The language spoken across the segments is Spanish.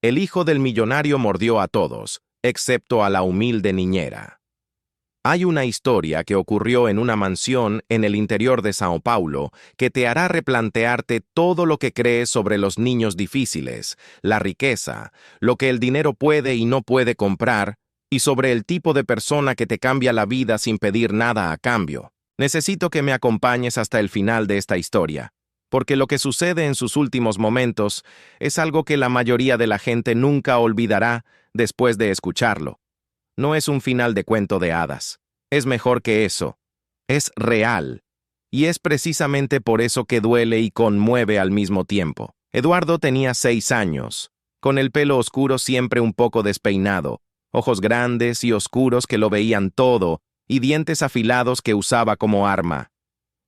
El hijo del millonario mordió a todos, excepto a la humilde niñera. Hay una historia que ocurrió en una mansión en el interior de Sao Paulo que te hará replantearte todo lo que crees sobre los niños difíciles, la riqueza, lo que el dinero puede y no puede comprar, y sobre el tipo de persona que te cambia la vida sin pedir nada a cambio. Necesito que me acompañes hasta el final de esta historia, porque lo que sucede en sus últimos momentos es algo que la mayoría de la gente nunca olvidará después de escucharlo. No es un final de cuento de hadas. Es mejor que eso. Es real. Y es precisamente por eso que duele y conmueve al mismo tiempo. Eduardo tenía 6 años, con el pelo oscuro siempre un poco despeinado, ojos grandes y oscuros que lo veían todo, y dientes afilados que usaba como arma.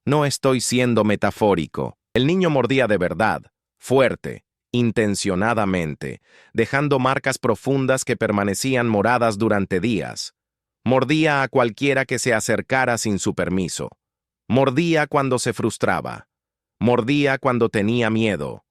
No estoy siendo metafórico. El niño mordía de verdad, fuerte, intencionadamente, dejando marcas profundas que permanecían moradas durante días. Mordía a cualquiera que se acercara sin su permiso. Mordía cuando se frustraba. Mordía cuando tenía miedo.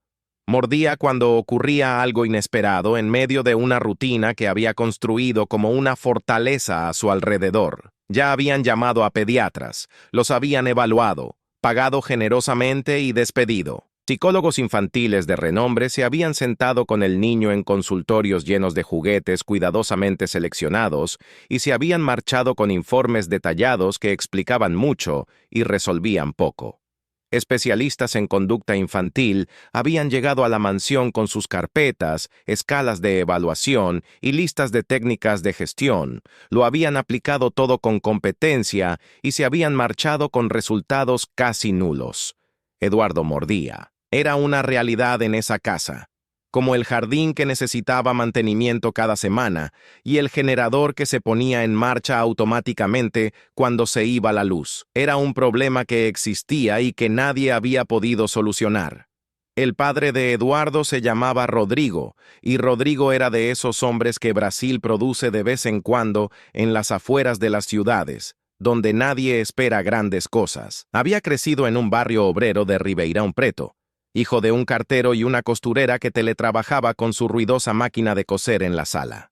Mordía cuando ocurría algo inesperado en medio de una rutina que había construido como una fortaleza a su alrededor. Ya habían llamado a pediatras, los habían evaluado, pagado generosamente y despedido. Psicólogos infantiles de renombre se habían sentado con el niño en consultorios llenos de juguetes cuidadosamente seleccionados y se habían marchado con informes detallados que explicaban mucho y resolvían poco. Especialistas en conducta infantil habían llegado a la mansión con sus carpetas, escalas de evaluación y listas de técnicas de gestión. Lo habían aplicado todo con competencia y se habían marchado con resultados casi nulos. Eduardo mordía. Era una realidad en esa casa, como el jardín que necesitaba mantenimiento cada semana y el generador que se ponía en marcha automáticamente cuando se iba la luz. Era un problema que existía y que nadie había podido solucionar. El padre de Eduardo se llamaba Rodrigo, y Rodrigo era de esos hombres que Brasil produce de vez en cuando en las afueras de las ciudades, donde nadie espera grandes cosas. Había crecido en un barrio obrero de Ribeirão Preto, hijo de un cartero y una costurera que teletrabajaba con su ruidosa máquina de coser en la sala.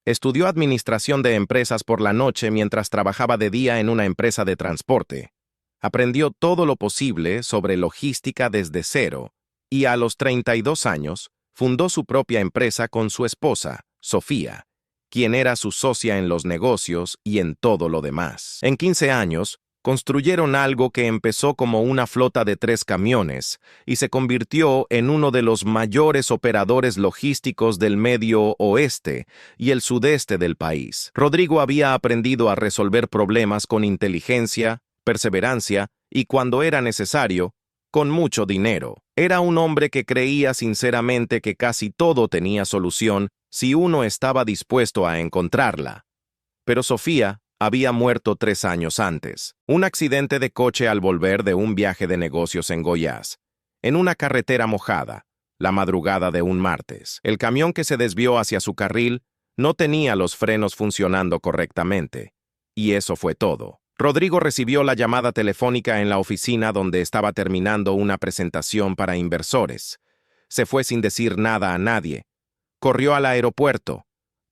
Estudió administración de empresas por la noche mientras trabajaba de día en una empresa de transporte. Aprendió todo lo posible sobre logística desde cero y a los 32 años fundó su propia empresa con su esposa, Sofía, quien era su socia en los negocios y en todo lo demás. En 15 años, construyeron algo que empezó como una flota de 3 camiones y se convirtió en uno de los mayores operadores logísticos del Medio Oeste y el sudeste del país. Rodrigo había aprendido a resolver problemas con inteligencia, perseverancia y, cuando era necesario, con mucho dinero. Era un hombre que creía sinceramente que casi todo tenía solución si uno estaba dispuesto a encontrarla. Pero Sofía había muerto 3 años antes. Un accidente de coche al volver de un viaje de negocios en Goiás, en una carretera mojada, la madrugada de un martes. El camión que se desvió hacia su carril no tenía los frenos funcionando correctamente. Y eso fue todo. Rodrigo recibió la llamada telefónica en la oficina donde estaba terminando una presentación para inversores. Se fue sin decir nada a nadie. Corrió al aeropuerto,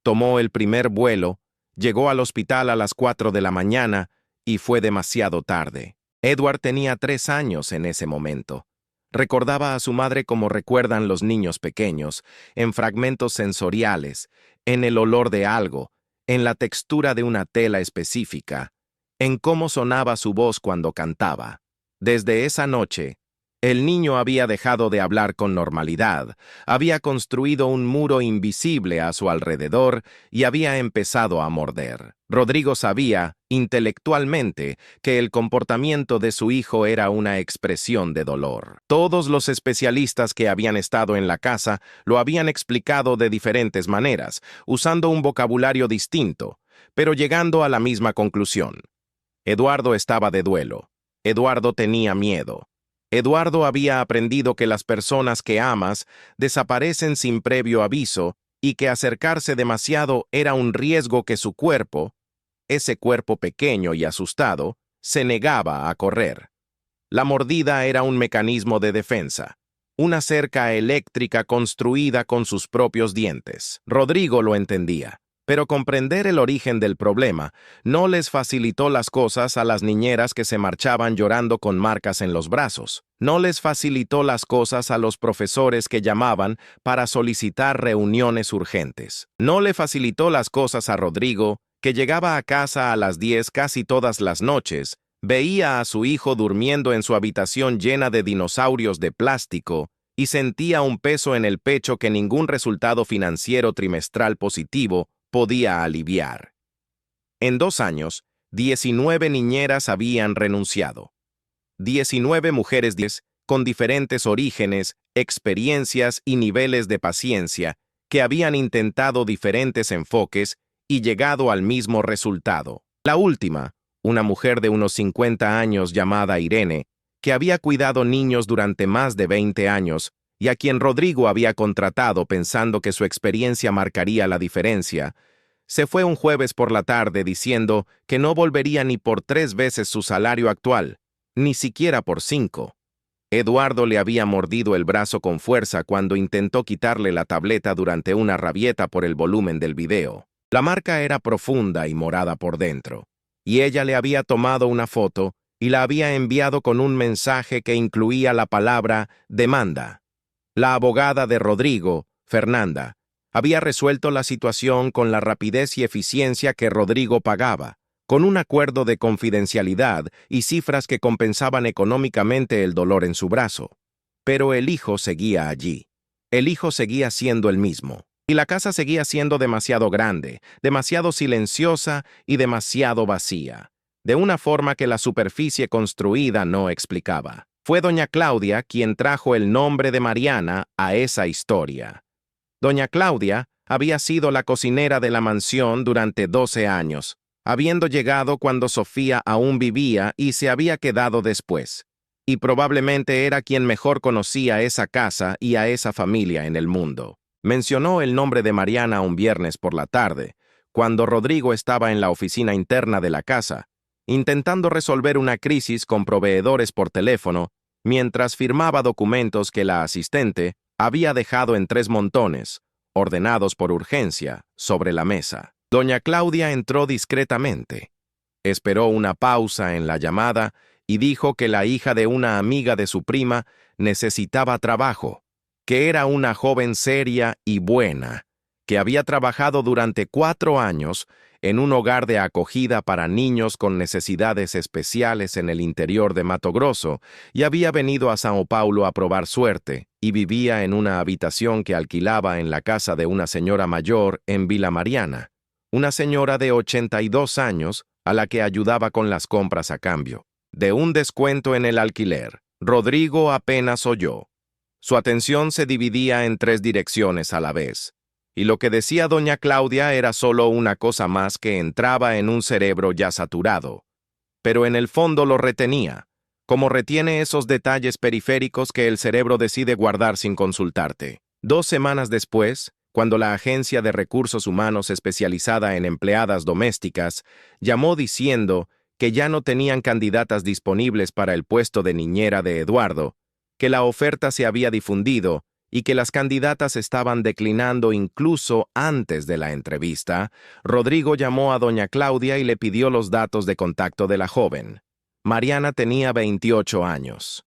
tomó el primer vuelo, llegó al hospital a las 4 de la mañana y fue demasiado tarde. Edward tenía 3 años en ese momento. Recordaba a su madre como recuerdan los niños pequeños, en fragmentos sensoriales, en el olor de algo, en la textura de una tela específica, en cómo sonaba su voz cuando cantaba. Desde esa noche, el niño había dejado de hablar con normalidad, había construido un muro invisible a su alrededor y había empezado a morder. Rodrigo sabía, intelectualmente, que el comportamiento de su hijo era una expresión de dolor. Todos los especialistas que habían estado en la casa lo habían explicado de diferentes maneras, usando un vocabulario distinto, pero llegando a la misma conclusión. Eduardo estaba de duelo. Eduardo tenía miedo. Eduardo había aprendido que las personas que amas desaparecen sin previo aviso y que acercarse demasiado era un riesgo que su cuerpo, ese cuerpo pequeño y asustado, se negaba a correr. La mordida era un mecanismo de defensa, una cerca eléctrica construida con sus propios dientes. Rodrigo lo entendía, pero comprender el origen del problema no les facilitó las cosas a las niñeras que se marchaban llorando con marcas en los brazos. No les facilitó las cosas a los profesores que llamaban para solicitar reuniones urgentes. No le facilitó las cosas a Rodrigo, que llegaba a casa a las 10 casi todas las noches, veía a su hijo durmiendo en su habitación llena de dinosaurios de plástico y sentía un peso en el pecho que ningún resultado financiero trimestral positivo podía aliviar. En 2 años, 19 niñeras habían renunciado. 19 mujeres con diferentes orígenes, experiencias y niveles de paciencia que habían intentado diferentes enfoques y llegado al mismo resultado. La última, una mujer de unos 50 años llamada Irene, que había cuidado niños durante más de 20 años y a quien Rodrigo había contratado pensando que su experiencia marcaría la diferencia, se fue un jueves por la tarde diciendo que no volvería ni por 3 veces su salario actual, ni siquiera por 5. Eduardo le había mordido el brazo con fuerza cuando intentó quitarle la tableta durante una rabieta por el volumen del video. La marca era profunda y morada por dentro, y ella le había tomado una foto y la había enviado con un mensaje que incluía la palabra demanda. La abogada de Rodrigo, Fernanda, había resuelto la situación con la rapidez y eficiencia que Rodrigo pagaba, con un acuerdo de confidencialidad y cifras que compensaban económicamente el dolor en su brazo. Pero el hijo seguía allí. El hijo seguía siendo el mismo. Y la casa seguía siendo demasiado grande, demasiado silenciosa y demasiado vacía, de una forma que la superficie construida no explicaba. Fue doña Claudia quien trajo el nombre de Mariana a esa historia. Doña Claudia había sido la cocinera de la mansión durante 12 años, habiendo llegado cuando Sofía aún vivía y se había quedado después, y probablemente era quien mejor conocía esa casa y a esa familia en el mundo. Mencionó el nombre de Mariana un viernes por la tarde, cuando Rodrigo estaba en la oficina interna de la casa, intentando resolver una crisis con proveedores por teléfono, mientras firmaba documentos que la asistente había dejado en 3 montones, ordenados por urgencia, sobre la mesa. Doña Claudia entró discretamente. Esperó una pausa en la llamada y dijo que la hija de una amiga de su prima necesitaba trabajo, que era una joven seria y buena, que había trabajado durante 4 años en un hogar de acogida para niños con necesidades especiales en el interior de Mato Grosso y había venido a São Paulo a probar suerte y vivía en una habitación que alquilaba en la casa de una señora mayor en Vila Mariana, una señora de 82 años a la que ayudaba con las compras a cambio de un descuento en el alquiler. Rodrigo apenas oyó. Su atención se dividía en 3 direcciones a la vez, y lo que decía doña Claudia era solo una cosa más que entraba en un cerebro ya saturado, pero en el fondo lo retenía, como retiene esos detalles periféricos que el cerebro decide guardar sin consultarte. 2 semanas después, cuando la agencia de recursos humanos especializada en empleadas domésticas llamó diciendo que ya no tenían candidatas disponibles para el puesto de niñera de Eduardo, que la oferta se había difundido y que las candidatas estaban declinando incluso antes de la entrevista, Rodrigo llamó a doña Claudia y le pidió los datos de contacto de la joven. Mariana tenía 28 años.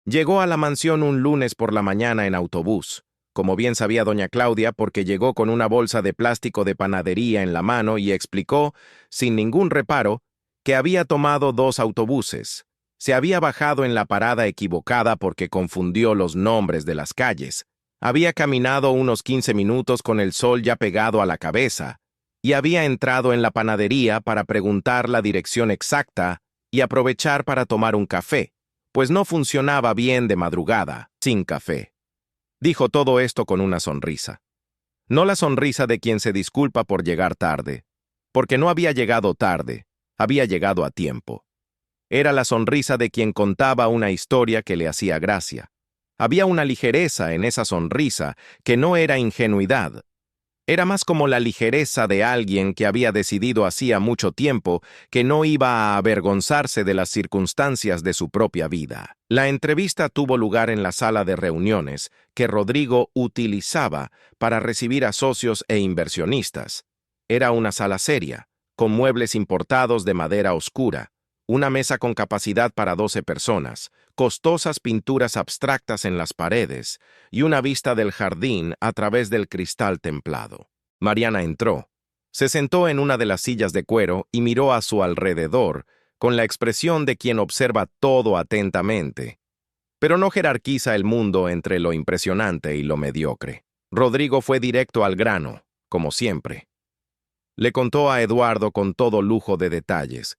Llegó a la mansión un lunes por la mañana en autobús, como bien sabía doña Claudia porque llegó con una bolsa de plástico de panadería en la mano y explicó, sin ningún reparo, que había tomado 2 autobuses. Se había bajado en la parada equivocada porque confundió los nombres de las calles. Había caminado unos 15 minutos con el sol ya pegado a la cabeza y había entrado en la panadería para preguntar la dirección exacta y aprovechar para tomar un café, pues no funcionaba bien de madrugada, sin café. Dijo todo esto con una sonrisa. No la sonrisa de quien se disculpa por llegar tarde, porque no había llegado tarde, había llegado a tiempo. Era la sonrisa de quien contaba una historia que le hacía gracia. Había una ligereza en esa sonrisa que no era ingenuidad. Era más como la ligereza de alguien que había decidido hacía mucho tiempo que no iba a avergonzarse de las circunstancias de su propia vida. La entrevista tuvo lugar en la sala de reuniones que Rodrigo utilizaba para recibir a socios e inversionistas. Era una sala seria, con muebles importados de madera oscura, una mesa con capacidad para 12 personas, costosas pinturas abstractas en las paredes y una vista del jardín a través del cristal templado. Mariana entró. Se sentó en una de las sillas de cuero y miró a su alrededor con la expresión de quien observa todo atentamente, pero no jerarquiza el mundo entre lo impresionante y lo mediocre. Rodrigo fue directo al grano, como siempre. Le contó a Eduardo con todo lujo de detalles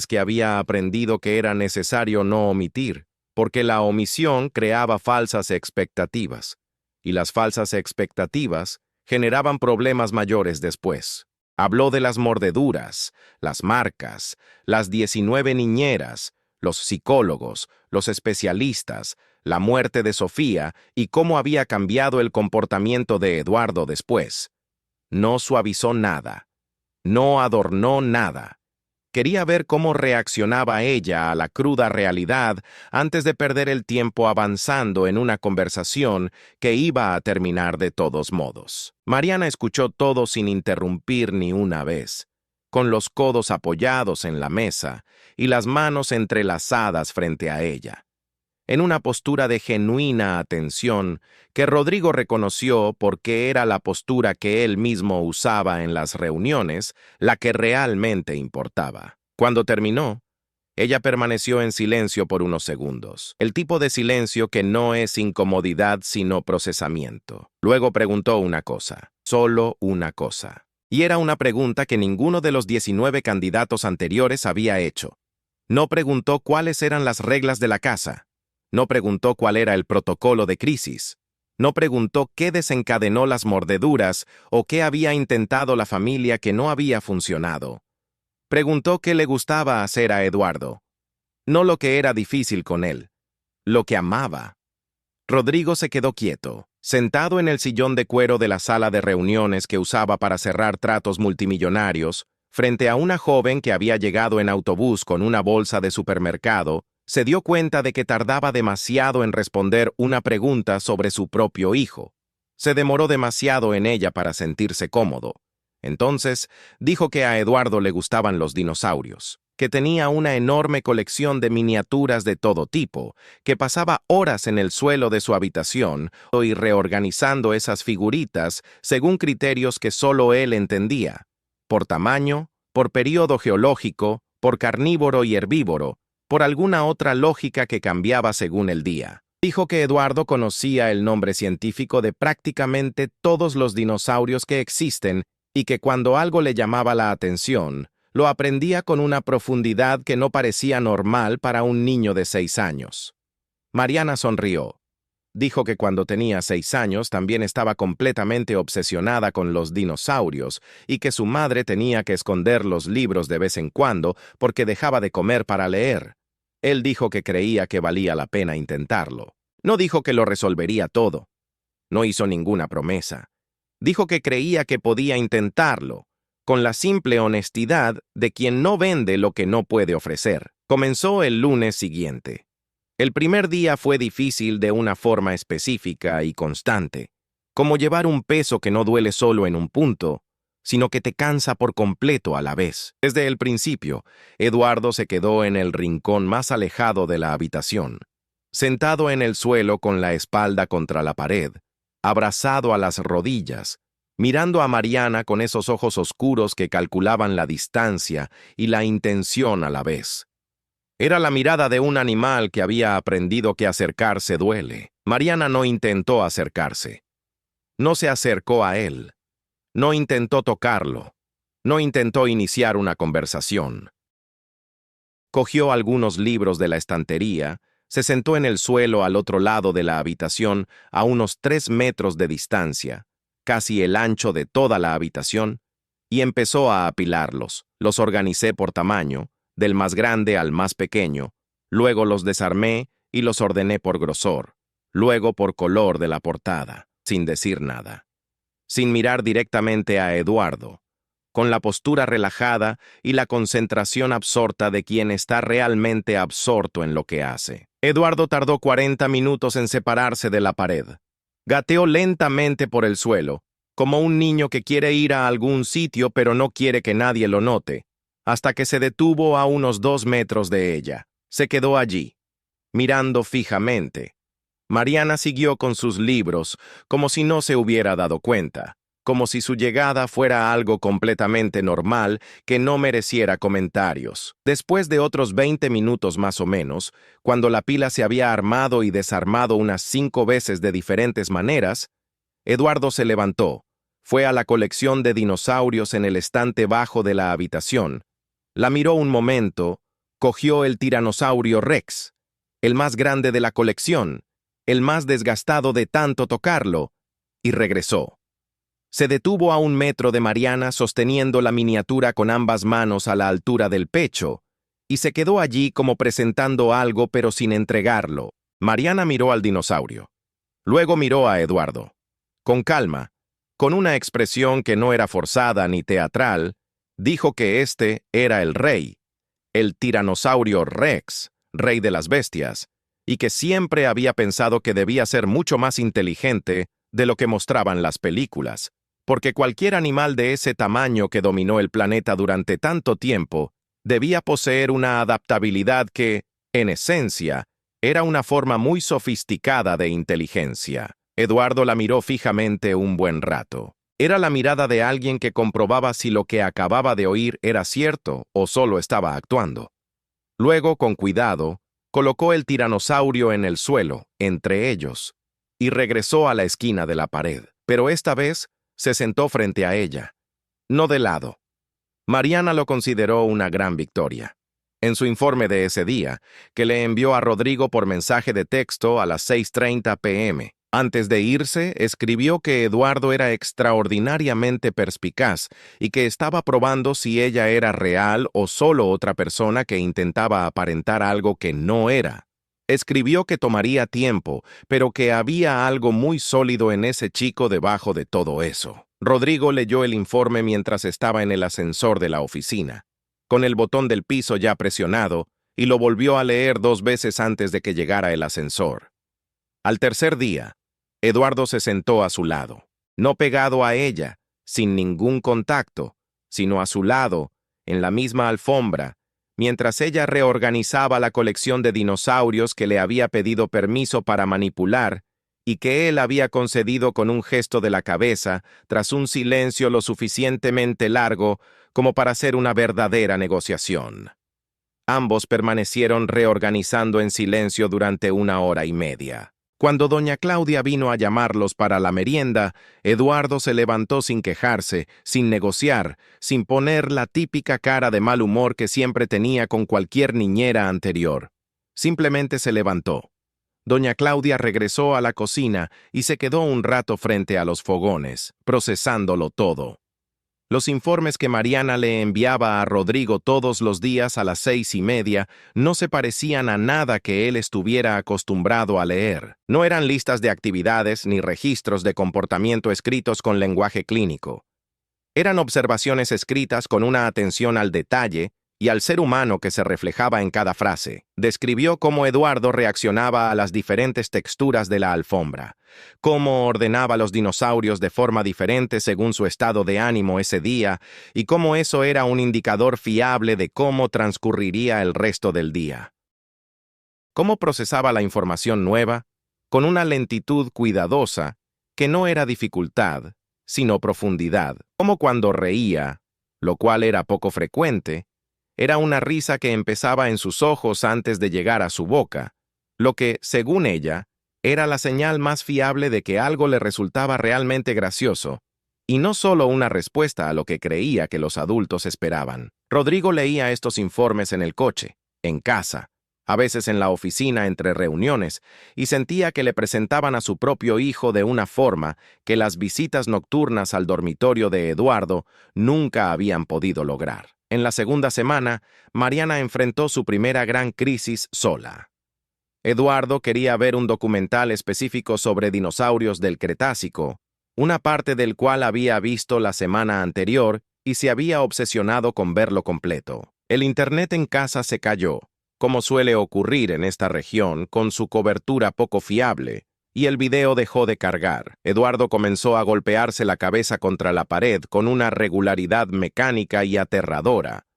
que había aprendido que era necesario no omitir, porque la omisión creaba falsas expectativas, y las falsas expectativas generaban problemas mayores después. Habló de las mordeduras, las marcas, las 19 niñeras, los psicólogos, los especialistas, la muerte de Sofía y cómo había cambiado el comportamiento de Eduardo después. No suavizó nada, no adornó nada. Quería ver cómo reaccionaba ella a la cruda realidad antes de perder el tiempo avanzando en una conversación que iba a terminar de todos modos. Mariana escuchó todo sin interrumpir ni una vez, con los codos apoyados en la mesa y las manos entrelazadas frente a ella, en una postura de genuina atención que Rodrigo reconoció porque era la postura que él mismo usaba en las reuniones, la que realmente importaba. Cuando terminó, ella permaneció en silencio por unos segundos, el tipo de silencio que no es incomodidad sino procesamiento. Luego preguntó una cosa, solo una cosa. Y era una pregunta que ninguno de los 19 candidatos anteriores había hecho. No preguntó cuáles eran las reglas de la casa. No preguntó cuál era el protocolo de crisis. No preguntó qué desencadenó las mordeduras o qué había intentado la familia que no había funcionado. Preguntó qué le gustaba hacer a Eduardo. No lo que era difícil con él, lo que amaba. Rodrigo se quedó quieto, sentado en el sillón de cuero de la sala de reuniones que usaba para cerrar tratos multimillonarios, frente a una joven que había llegado en autobús con una bolsa de supermercado. Se dio cuenta de que tardaba demasiado en responder una pregunta sobre su propio hijo. Se demoró demasiado en ella para sentirse cómodo. Entonces, dijo que a Eduardo le gustaban los dinosaurios, que tenía una enorme colección de miniaturas de todo tipo, que pasaba horas en el suelo de su habitación y reorganizando esas figuritas según criterios que solo él entendía, por tamaño, por período geológico, por carnívoro y herbívoro, por alguna otra lógica que cambiaba según el día. Dijo que Eduardo conocía el nombre científico de prácticamente todos los dinosaurios que existen y que cuando algo le llamaba la atención, lo aprendía con una profundidad que no parecía normal para un niño de 6 años. Mariana sonrió. Dijo que cuando tenía 6 años también estaba completamente obsesionada con los dinosaurios y que su madre tenía que esconder los libros de vez en cuando porque dejaba de comer para leer. Él dijo que creía que valía la pena intentarlo. No dijo que lo resolvería todo. No hizo ninguna promesa. Dijo que creía que podía intentarlo, con la simple honestidad de quien no vende lo que no puede ofrecer. Comenzó el lunes siguiente. El primer día fue difícil de una forma específica y constante, como llevar un peso que no duele solo en un punto, sino que te cansa por completo a la vez. Desde el principio, Eduardo se quedó en el rincón más alejado de la habitación, sentado en el suelo con la espalda contra la pared, abrazado a las rodillas, mirando a Mariana con esos ojos oscuros que calculaban la distancia y la intención a la vez. Era la mirada de un animal que había aprendido que acercarse duele. Mariana no intentó acercarse. No se acercó a él. No intentó tocarlo. No intentó iniciar una conversación. Cogió algunos libros de la estantería, se sentó en el suelo al otro lado de la habitación a unos 3 metros de distancia, casi el ancho de toda la habitación, y empezó a apilarlos. Los organicé por tamaño, del más grande al más pequeño, luego los desarmé y los ordené por grosor, luego por color de la portada, sin decir nada. sin mirar directamente a Eduardo, con la postura relajada y la concentración absorta de quien está realmente absorto en lo que hace. Eduardo tardó 40 minutos en separarse de la pared. Gateó lentamente por el suelo, como un niño que quiere ir a algún sitio pero no quiere que nadie lo note, hasta que se detuvo a unos 2 metros de ella. Se quedó allí, mirando fijamente. Mariana siguió con sus libros, como si no se hubiera dado cuenta, como si su llegada fuera algo completamente normal que no mereciera comentarios. Después de otros 20 minutos más o menos, cuando la pila se había armado y desarmado unas 5 veces de diferentes maneras, Eduardo se levantó, fue a la colección de dinosaurios en el estante bajo de la habitación, la miró un momento, cogió el tiranosaurio Rex, el más grande de la colección, el más desgastado de tanto tocarlo, y regresó. Se detuvo a 1 metro de Mariana sosteniendo la miniatura con ambas manos a la altura del pecho, y se quedó allí como presentando algo pero sin entregarlo. Mariana miró al dinosaurio. Luego miró a Eduardo. Con calma, con una expresión que no era forzada ni teatral, dijo que este era el rey, el tiranosaurio Rex, rey de las bestias, y que siempre había pensado que debía ser mucho más inteligente de lo que mostraban las películas, porque cualquier animal de ese tamaño que dominó el planeta durante tanto tiempo debía poseer una adaptabilidad que, en esencia, era una forma muy sofisticada de inteligencia. Eduardo la miró fijamente un buen rato. Era la mirada de alguien que comprobaba si lo que acababa de oír era cierto o solo estaba actuando. Luego, con cuidado, colocó el tiranosaurio en el suelo, entre ellos, y regresó a la esquina de la pared. Pero esta vez se sentó frente a ella, no de lado. Mariana lo consideró una gran victoria. En su informe de ese día, que le envió a Rodrigo por mensaje de texto a las 6:30 p.m., antes de irse, escribió que Eduardo era extraordinariamente perspicaz y que estaba probando si ella era real o solo otra persona que intentaba aparentar algo que no era. Escribió que tomaría tiempo, pero que había algo muy sólido en ese chico debajo de todo eso. Rodrigo leyó el informe mientras estaba en el ascensor de la oficina, con el botón del piso ya presionado, y lo volvió a leer 2 veces antes de que llegara el ascensor. Al tercer día, Eduardo se sentó a su lado, no pegado a ella, sin ningún contacto, sino a su lado, en la misma alfombra, mientras ella reorganizaba la colección de dinosaurios que le había pedido permiso para manipular y que él había concedido con un gesto de la cabeza tras un silencio lo suficientemente largo como para hacer una verdadera negociación. Ambos permanecieron reorganizando en silencio durante 1 hora y media. Cuando doña Claudia vino a llamarlos para la merienda, Eduardo se levantó sin quejarse, sin negociar, sin poner la típica cara de mal humor que siempre tenía con cualquier niñera anterior. Simplemente se levantó. Doña Claudia regresó a la cocina y se quedó un rato frente a los fogones, procesándolo todo. Los informes que Mariana le enviaba a Rodrigo todos los días a las 6:30 no se parecían a nada que él estuviera acostumbrado a leer. No eran listas de actividades ni registros de comportamiento escritos con lenguaje clínico. Eran observaciones escritas con una atención al detalle y al ser humano que se reflejaba en cada frase. Describió cómo Eduardo reaccionaba a las diferentes texturas de la alfombra, cómo ordenaba los dinosaurios de forma diferente según su estado de ánimo ese día y cómo eso era un indicador fiable de cómo transcurriría el resto del día. Cómo procesaba la información nueva, con una lentitud cuidadosa, que no era dificultad, sino profundidad. Como cuando reía, lo cual era poco frecuente, era una risa que empezaba en sus ojos antes de llegar a su boca, lo que, según ella, era la señal más fiable de que algo le resultaba realmente gracioso, y no solo una respuesta a lo que creía que los adultos esperaban. Rodrigo leía estos informes en el coche, en casa, a veces en la oficina entre reuniones, y sentía que le presentaban a su propio hijo de una forma que las visitas nocturnas al dormitorio de Eduardo nunca habían podido lograr. En la segunda semana, Mariana enfrentó su primera gran crisis sola. Eduardo quería ver un documental específico sobre dinosaurios del Cretácico, una parte del cual había visto la semana anterior y se había obsesionado con verlo completo. El internet en casa se cayó, como suele ocurrir en esta región con su cobertura poco fiable, y el video dejó de cargar. Eduardo comenzó a golpearse la cabeza contra la pared con una regularidad mecánica y aterradora,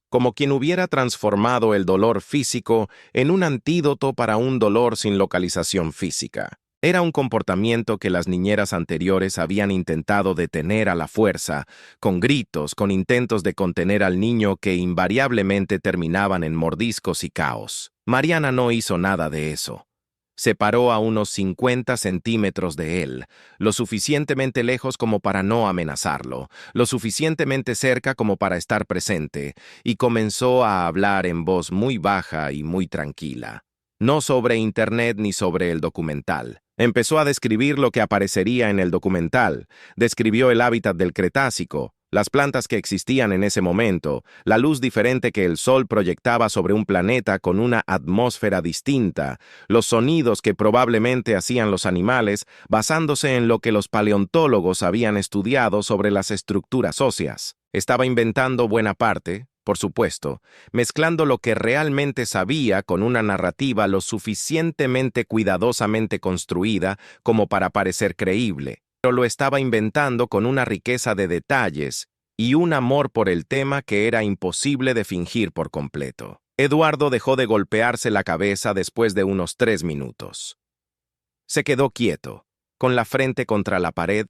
como quien hubiera transformado el dolor físico en un antídoto para un dolor sin localización física. Era un comportamiento que las niñeras anteriores habían intentado detener a la fuerza, con gritos, con intentos de contener al niño que invariablemente terminaban en mordiscos y caos. Mariana no hizo nada de eso. Se paró a unos 50 centímetros de él, lo suficientemente lejos como para no amenazarlo, lo suficientemente cerca como para estar presente, y comenzó a hablar en voz muy baja y muy tranquila. No sobre Internet ni sobre el documental. Empezó a describir lo que aparecería en el documental. Describió el hábitat del Cretácico, las plantas que existían en ese momento, la luz diferente que el sol proyectaba sobre un planeta con una atmósfera distinta, los sonidos que probablemente hacían los animales, basándose en lo que los paleontólogos habían estudiado sobre las estructuras óseas. Estaba inventando buena parte, por supuesto, mezclando lo que realmente sabía con una narrativa lo suficientemente cuidadosamente construida como para parecer creíble, pero lo estaba inventando con una riqueza de detalles y un amor por el tema que era imposible de fingir por completo. Eduardo dejó de golpearse la cabeza después de unos 3 minutos. Se quedó quieto, con la frente contra la pared,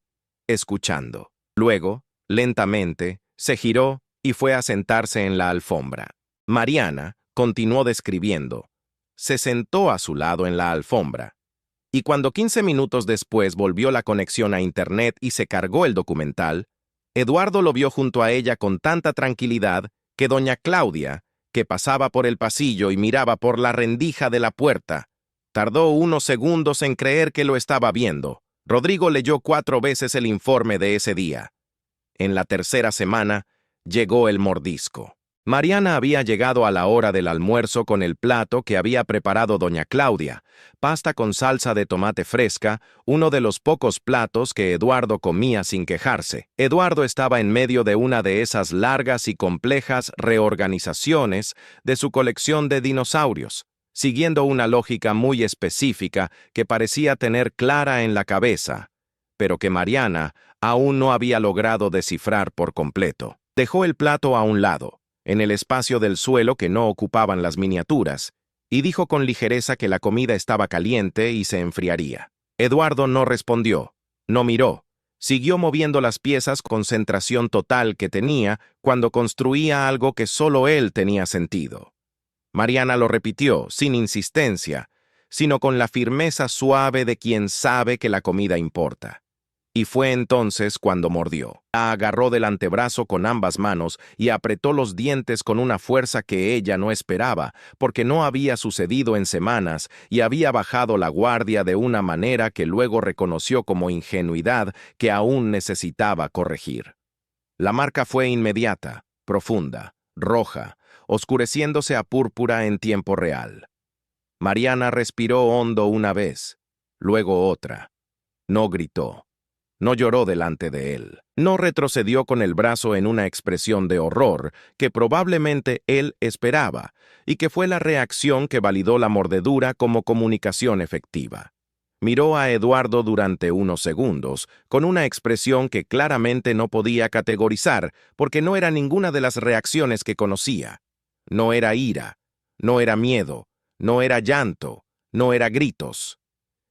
escuchando. Luego, lentamente, se giró y fue a sentarse en la alfombra. Mariana continuó describiendo. Se sentó a su lado en la alfombra. Y cuando 15 minutos después volvió la conexión a Internet y se cargó el documental, Eduardo lo vio junto a ella con tanta tranquilidad que doña Claudia, que pasaba por el pasillo y miraba por la rendija de la puerta, tardó unos segundos en creer que lo estaba viendo. Rodrigo leyó 4 veces el informe de ese día. En la tercera semana, llegó el mordisco. Mariana había llegado a la hora del almuerzo con el plato que había preparado doña Claudia, pasta con salsa de tomate fresca, uno de los pocos platos que Eduardo comía sin quejarse. Eduardo estaba en medio de una de esas largas y complejas reorganizaciones de su colección de dinosaurios, siguiendo una lógica muy específica que parecía tener clara en la cabeza, pero que Mariana aún no había logrado descifrar por completo. Dejó el plato a un lado, en el espacio del suelo que no ocupaban las miniaturas, y dijo con ligereza que la comida estaba caliente y se enfriaría. Eduardo no respondió, no miró, siguió moviendo las piezas con concentración total que tenía cuando construía algo que solo él tenía sentido. Mariana lo repitió, sin insistencia, sino con la firmeza suave de quien sabe que la comida importa. Y fue entonces cuando mordió. La agarró del antebrazo con ambas manos y apretó los dientes con una fuerza que ella no esperaba, porque no había sucedido en semanas y había bajado la guardia de una manera que luego reconoció como ingenuidad que aún necesitaba corregir. La marca fue inmediata, profunda, roja, oscureciéndose a púrpura en tiempo real. Mariana respiró hondo una vez, luego otra. No gritó. No lloró delante de él. No retrocedió con el brazo en una expresión de horror que probablemente él esperaba y que fue la reacción que validó la mordedura como comunicación efectiva. Miró a Eduardo durante unos segundos, con una expresión que claramente no podía categorizar porque no era ninguna de las reacciones que conocía. No era ira, no era miedo, no era llanto, no era gritos.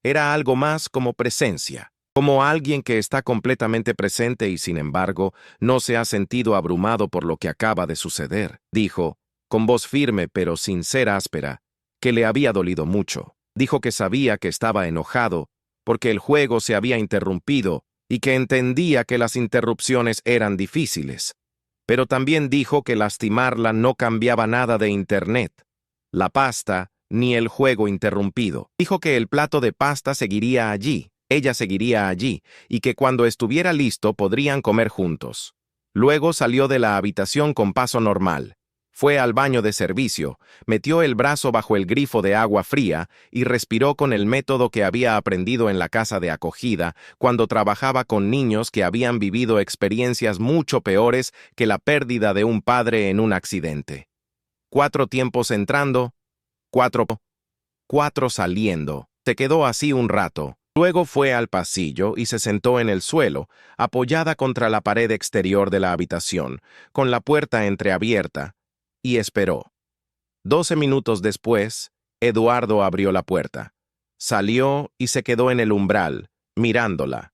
Era algo más como presencia. Como alguien que está completamente presente y sin embargo no se ha sentido abrumado por lo que acaba de suceder, dijo, con voz firme pero sin ser áspera, que le había dolido mucho. Dijo que sabía que estaba enojado porque el juego se había interrumpido y que entendía que las interrupciones eran difíciles. Pero también dijo que lastimarla no cambiaba nada de Internet, la pasta ni el juego interrumpido. Dijo que el plato de pasta seguiría allí. Ella seguiría allí, y que cuando estuviera listo podrían comer juntos. Luego salió de la habitación con paso normal, Fue al baño de servicio, metió el brazo bajo el grifo de agua fría y respiró con el método que había aprendido en la casa de acogida cuando trabajaba con niños que habían vivido experiencias mucho peores que la pérdida de un padre en un accidente. 4 tiempos entrando, 4 saliendo. Se quedó así un rato. Luego fue al pasillo y se sentó en el suelo, apoyada contra la pared exterior de la habitación, con la puerta entreabierta, y esperó. 12 minutos después, Eduardo abrió la puerta. Salió y se quedó en el umbral, mirándola.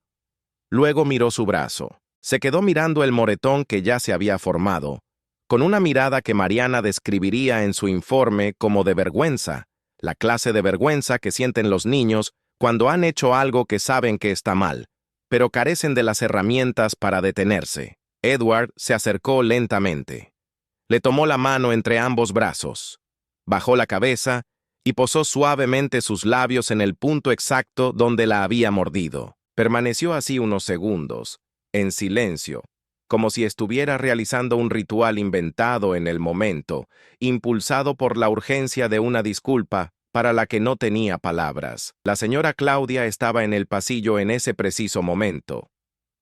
Luego miró su brazo. Se quedó mirando el moretón que ya se había formado, con una mirada que Mariana describiría en su informe como de vergüenza, la clase de vergüenza que sienten los niños cuando han hecho algo que saben que está mal, pero carecen de las herramientas para detenerse. Edward se acercó lentamente. Le tomó la mano entre ambos brazos, bajó la cabeza y posó suavemente sus labios en el punto exacto donde la había mordido. Permaneció así unos segundos, en silencio, como si estuviera realizando un ritual inventado en el momento, impulsado por la urgencia de una disculpa para la que no tenía palabras. La señora Claudia estaba en el pasillo en ese preciso momento.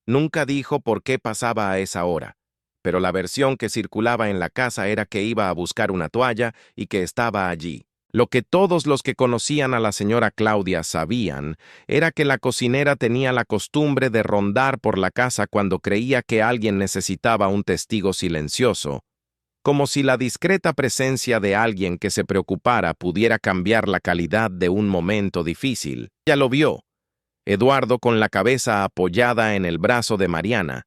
Nunca dijo por qué pasaba a esa hora, pero la versión que circulaba en la casa era que iba a buscar una toalla y que estaba allí. Lo que todos los que conocían a la señora Claudia sabían era que la cocinera tenía la costumbre de rondar por la casa cuando creía que alguien necesitaba un testigo silencioso, como si la discreta presencia de alguien que se preocupara pudiera cambiar la calidad de un momento difícil. Ya lo vio, Eduardo con la cabeza apoyada en el brazo de Mariana,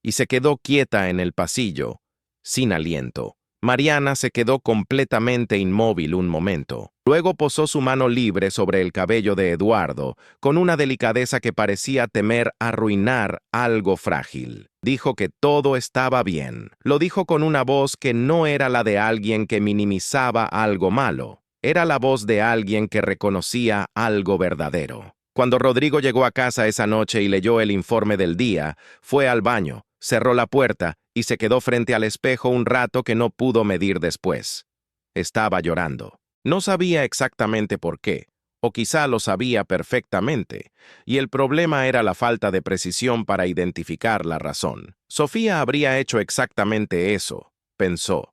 y se quedó quieta en el pasillo, sin aliento. Mariana se quedó completamente inmóvil un momento. Luego posó su mano libre sobre el cabello de Eduardo, con una delicadeza que parecía temer arruinar algo frágil. Dijo que todo estaba bien. Lo dijo con una voz que no era la de alguien que minimizaba algo malo. Era la voz de alguien que reconocía algo verdadero. Cuando Rodrigo llegó a casa esa noche y leyó el informe del día, fue al baño, cerró la puerta y se quedó frente al espejo un rato que no pudo medir después. Estaba llorando. No sabía exactamente por qué, o quizá lo sabía perfectamente, y el problema era la falta de precisión para identificar la razón. Sofía habría hecho exactamente eso, pensó.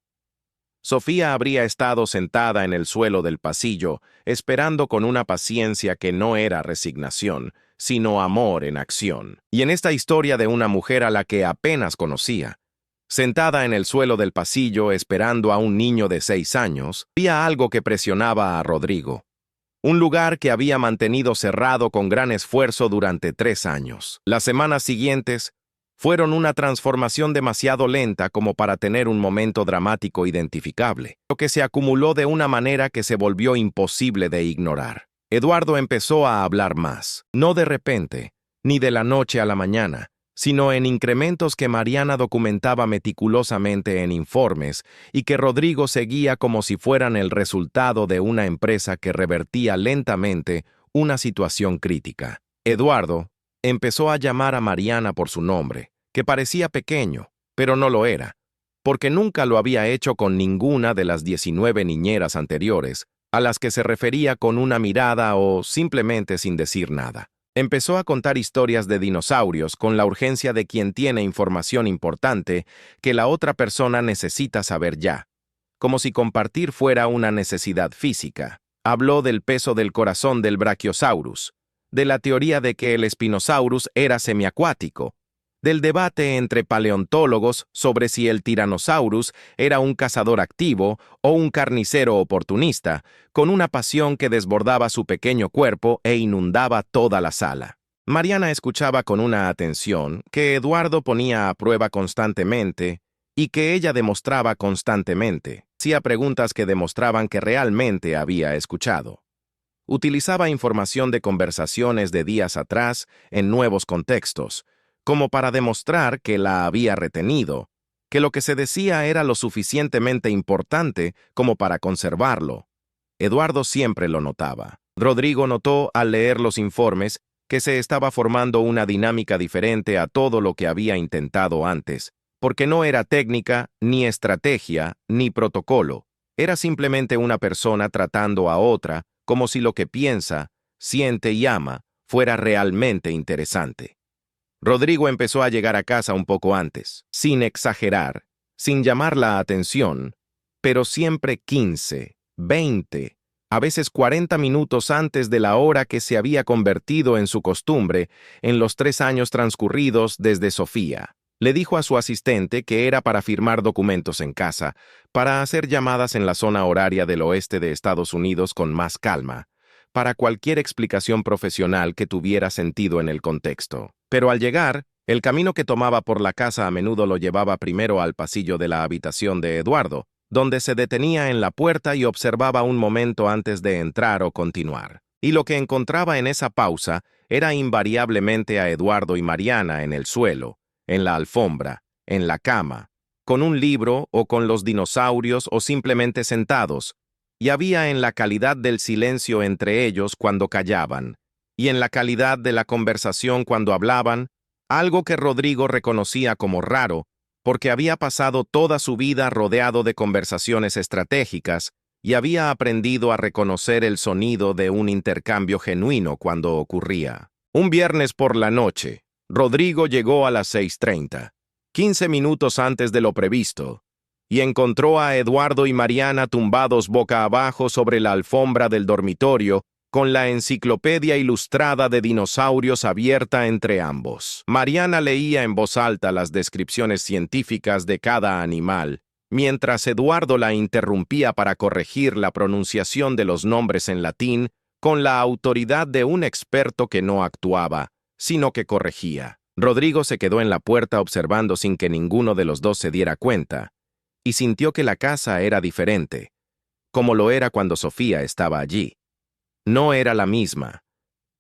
Sofía habría estado sentada en el suelo del pasillo, esperando con una paciencia que no era resignación, sino amor en acción. Y en esta historia de una mujer a la que apenas conocía, sentada en el suelo del pasillo esperando a un niño de 6 años, había algo que presionaba a Rodrigo. Un lugar que había mantenido cerrado con gran esfuerzo durante 3 años. Las semanas siguientes fueron una transformación demasiado lenta como para tener un momento dramático identificable, lo que se acumuló de una manera que se volvió imposible de ignorar. Eduardo empezó a hablar más, no de repente, ni de la noche a la mañana, sino en incrementos que Mariana documentaba meticulosamente en informes y que Rodrigo seguía como si fueran el resultado de una empresa que revertía lentamente una situación crítica. Eduardo empezó a llamar a Mariana por su nombre, que parecía pequeño, pero no lo era, porque nunca lo había hecho con ninguna de las 19 niñeras anteriores, a las que se refería con una mirada o simplemente sin decir nada. Empezó a contar historias de dinosaurios con la urgencia de quien tiene información importante que la otra persona necesita saber ya, como si compartir fuera una necesidad física. Habló del peso del corazón del Brachiosaurus, de la teoría de que el Spinosaurus era semiacuático, del debate entre paleontólogos sobre si el Tyrannosaurus era un cazador activo o un carnicero oportunista, con una pasión que desbordaba su pequeño cuerpo e inundaba toda la sala. Mariana escuchaba con una atención que Eduardo ponía a prueba constantemente y que ella demostraba constantemente. Hacía preguntas que demostraban que realmente había escuchado. Utilizaba información de conversaciones de días atrás en nuevos contextos, como para demostrar que la había retenido, que lo que se decía era lo suficientemente importante como para conservarlo. Eduardo siempre lo notaba. Rodrigo notó al leer los informes que se estaba formando una dinámica diferente a todo lo que había intentado antes, porque no era técnica, ni estrategia, ni protocolo. Era simplemente una persona tratando a otra como si lo que piensa, siente y ama fuera realmente interesante. Rodrigo empezó a llegar a casa un poco antes, sin exagerar, sin llamar la atención, pero siempre 15, 20, a veces 40 minutos antes de la hora que se había convertido en su costumbre en los 3 años transcurridos desde Sofía. Le dijo a su asistente que era para firmar documentos en casa, para hacer llamadas en la zona horaria del oeste de Estados Unidos con más calma, para cualquier explicación profesional que tuviera sentido en el contexto. Pero al llegar, el camino que tomaba por la casa a menudo lo llevaba primero al pasillo de la habitación de Eduardo, donde se detenía en la puerta y observaba un momento antes de entrar o continuar. Y lo que encontraba en esa pausa era invariablemente a Eduardo y Mariana en el suelo, en la alfombra, en la cama, con un libro o con los dinosaurios o simplemente sentados, y había en la calidad del silencio entre ellos cuando callaban, y en la calidad de la conversación cuando hablaban, algo que Rodrigo reconocía como raro, porque había pasado toda su vida rodeado de conversaciones estratégicas y había aprendido a reconocer el sonido de un intercambio genuino cuando ocurría. Un viernes por la noche, Rodrigo llegó a las 6:30, 15 minutos antes de lo previsto, y encontró a Eduardo y Mariana tumbados boca abajo sobre la alfombra del dormitorio, con la enciclopedia ilustrada de dinosaurios abierta entre ambos. Mariana leía en voz alta las descripciones científicas de cada animal, mientras Eduardo la interrumpía para corregir la pronunciación de los nombres en latín con la autoridad de un experto que no actuaba, sino que corregía. Rodrigo se quedó en la puerta observando sin que ninguno de los dos se diera cuenta, y sintió que la casa era diferente, como lo era cuando Sofía estaba allí. No era la misma,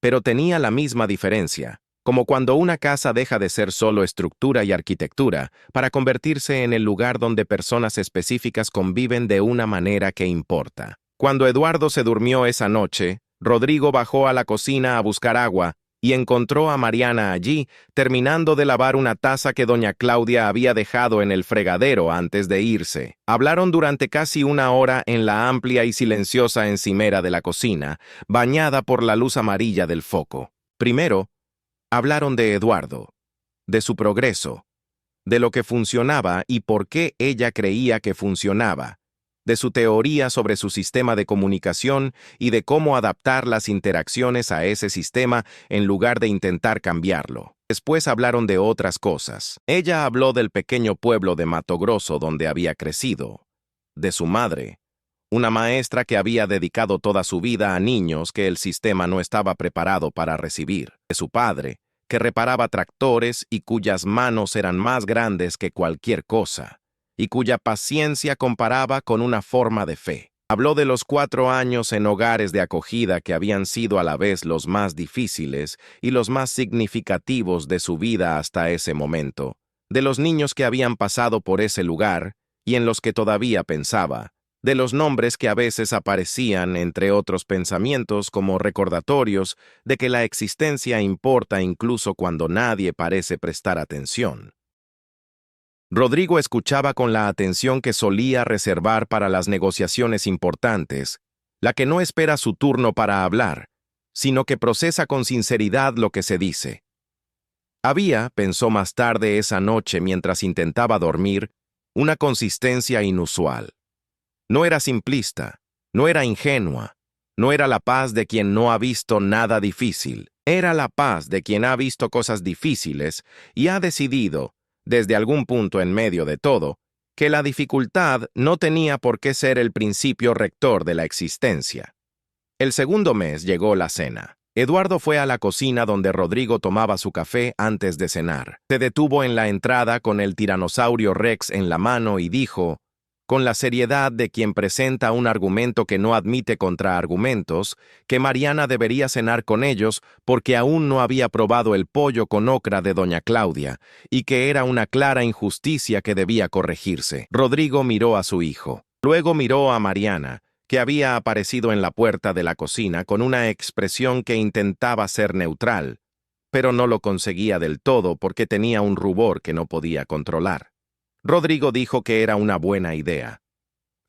pero tenía la misma diferencia, como cuando una casa deja de ser solo estructura y arquitectura para convertirse en el lugar donde personas específicas conviven de una manera que importa. Cuando Eduardo se durmió esa noche, Rodrigo bajó a la cocina a buscar agua y encontró a Mariana allí, terminando de lavar una taza que doña Claudia había dejado en el fregadero antes de irse. Hablaron durante casi una hora en la amplia y silenciosa encimera de la cocina, bañada por la luz amarilla del foco. Primero, hablaron de Eduardo, de su progreso, de lo que funcionaba y por qué ella creía que funcionaba, de su teoría sobre su sistema de comunicación y de cómo adaptar las interacciones a ese sistema en lugar de intentar cambiarlo. Después hablaron de otras cosas. Ella habló del pequeño pueblo de Mato Grosso donde había crecido, de su madre, una maestra que había dedicado toda su vida a niños que el sistema no estaba preparado para recibir, de su padre, que reparaba tractores y cuyas manos eran más grandes que cualquier cosa, y cuya paciencia comparaba con una forma de fe. Habló de los 4 años en hogares de acogida que habían sido a la vez los más difíciles y los más significativos de su vida hasta ese momento, de los niños que habían pasado por ese lugar y en los que todavía pensaba, de los nombres que a veces aparecían entre otros pensamientos como recordatorios de que la existencia importa incluso cuando nadie parece prestar atención. Rodrigo escuchaba con la atención que solía reservar para las negociaciones importantes, la que no espera su turno para hablar, sino que procesa con sinceridad lo que se dice. Había, pensó más tarde esa noche mientras intentaba dormir, una consistencia inusual. No era simplista, no era ingenua, no era la paz de quien no ha visto nada difícil, era la paz de quien ha visto cosas difíciles y ha decidido, desde algún punto en medio de todo, que la dificultad no tenía por qué ser el principio rector de la existencia. El segundo mes llegó la cena. Eduardo fue a la cocina donde Rodrigo tomaba su café antes de cenar. Se detuvo en la entrada con el tiranosaurio Rex en la mano y dijo, con la seriedad de quien presenta un argumento que no admite contraargumentos, que Mariana debería cenar con ellos porque aún no había probado el pollo con ocra de doña Claudia, y que era una clara injusticia que debía corregirse. Rodrigo miró a su hijo. Luego miró a Mariana, que había aparecido en la puerta de la cocina con una expresión que intentaba ser neutral, pero no lo conseguía del todo porque tenía un rubor que no podía controlar. Rodrigo dijo que era una buena idea.